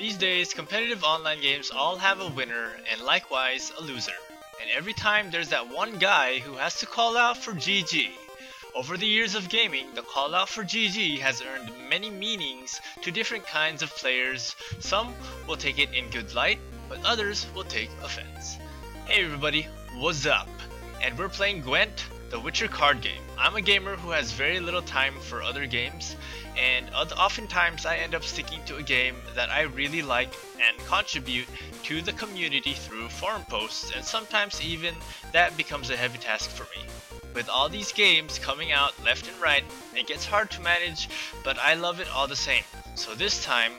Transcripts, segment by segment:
These days, competitive online games all have a winner and likewise a loser. And every time there's that one guy who has to call out for GG. Over the years of gaming, the call out for GG has earned many meanings to different kinds of players. Some will take it in good light, but others will take offense. Hey everybody, what's up? And we're playing Gwent, the Witcher card game. I'm a gamer who has very little time for other games, and oftentimes I end up sticking to a game that I really like and contribute to the community through forum posts, and sometimes even that becomes a heavy task for me. With all these games coming out left and right, it gets hard to manage, but I love it all the same. So this time,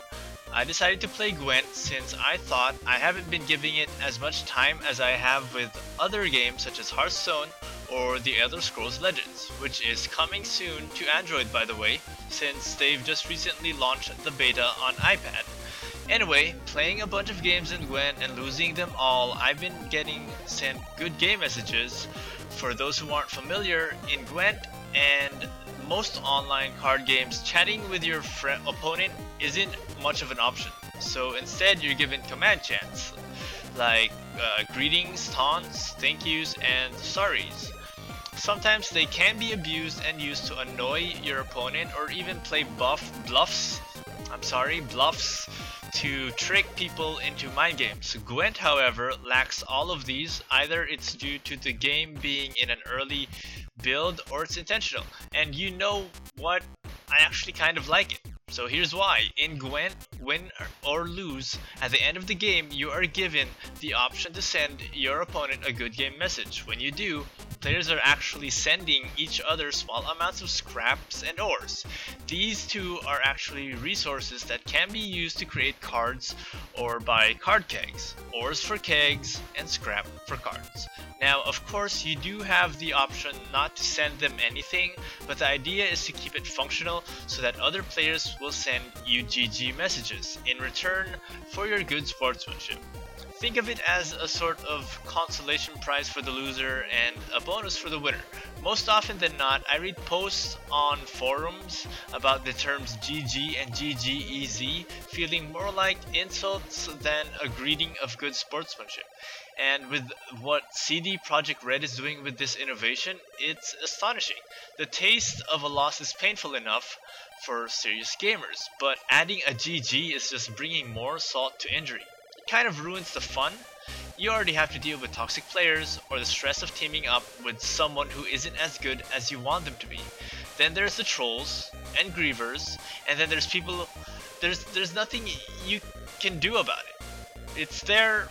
I decided to play Gwent since I thought I haven't been giving it as much time as I have with other games such as Hearthstone or The Elder Scrolls Legends, which is coming soon to Android by the way, since they've just recently launched the beta on iPad. Anyway, playing a bunch of games in Gwent and losing them all, I've been getting sent good game messages. For those who aren't familiar, in Gwent and most online card games, chatting with your opponent isn't much of an option. So instead you're given command chants like greetings, taunts, thank yous, and sorries. Sometimes they can be abused and used to annoy your opponent or even play bluffs to trick people into mind games. Gwent, however, lacks all of these. Either it's due to the game being in an early build or it's intentional. And you know what? I actually kind of like it. So here's why. In Gwent, win or lose, at the end of the game you are given the option to send your opponent a good game message. When you do, players are actually sending each other small amounts of scraps and ores. These two are actually resources that can be used to create cards or buy card kegs. Ores for kegs and scrap for cards. Now of course you do have the option not to send them anything, but the idea is to keep it functional so that other players will send you GG messages in return for your good sportsmanship. Think of it as a sort of consolation prize for the loser and a bonus for the winner. Most often than not, I read posts on forums about the terms GG and GGEZ feeling more like insults than a greeting of good sportsmanship. And with what CD Projekt Red is doing with this innovation, it's astonishing. The taste of a loss is painful enough for serious gamers, but adding a GG is just bringing more salt to injury. It kind of ruins the fun. You already have to deal with toxic players or the stress of teaming up with someone who isn't as good as you want them to be. Then there's the trolls and grievers, and then there's people. There's nothing you can do about it. It's there.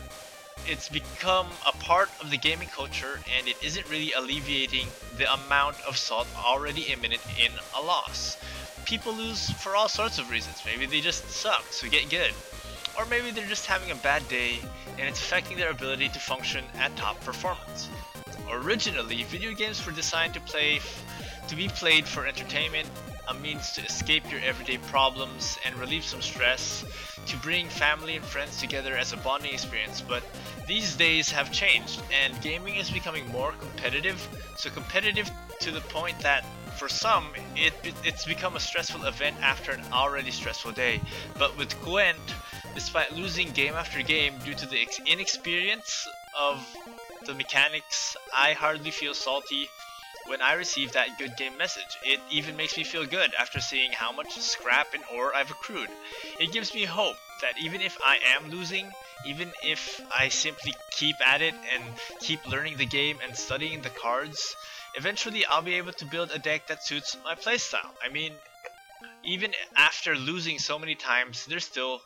It's become a part of the gaming culture, and it isn't really alleviating the amount of salt already imminent in a loss. People lose for all sorts of reasons. Maybe they just suck, so get good. Or maybe they're just having a bad day and it's affecting their ability to function at top performance. Originally, video games were designed to be played for entertainment, a means to escape your everyday problems and relieve some stress, to bring family and friends together as a bonding experience, but these days have changed and gaming is becoming more competitive, so competitive to the point that for some, it's become a stressful event after an already stressful day. But with Gwent, despite losing game after game due to the inexperience of the mechanics, I hardly feel salty when I receive that good game message. It even makes me feel good after seeing how much scrap and ore I've accrued. It gives me hope that even if I am losing, even if I simply keep at it and keep learning the game and studying the cards, eventually I'll be able to build a deck that suits my playstyle. I mean, even after losing so many times, there's still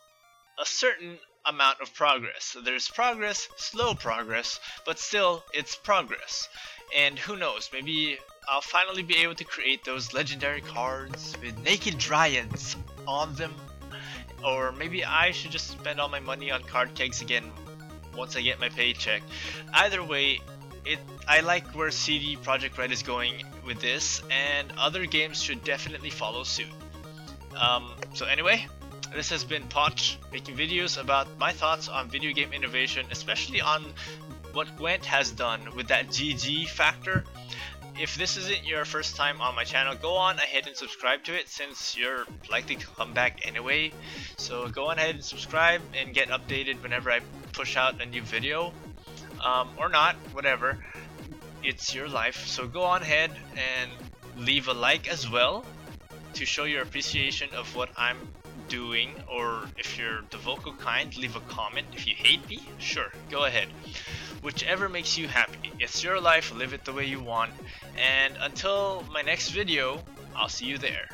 a certain amount of progress. There's progress, slow progress, but still it's progress. And who knows, maybe I'll finally be able to create those legendary cards with naked dryads on them. Or maybe I should just spend all my money on card kegs again once I get my paycheck. Either way, I like where CD Projekt Red is going with this, and other games should definitely follow suit. So anyway, this has been Poch, making videos about my thoughts on video game innovation, especially on what Gwent has done with that GG factor. if this isn't your first time on my channel, go on ahead and subscribe to it, since you're likely to come back anyway. So go on ahead and subscribe and get updated whenever I push out a new video, or not, whatever. It's your life, so go on ahead and leave a like as well to show your appreciation of what I'm doing, or if you're the vocal kind, leave a comment. If you hate me, sure, go ahead. Whichever makes you happy. It's your life, live it the way you want. And until my next video, I'll see you there.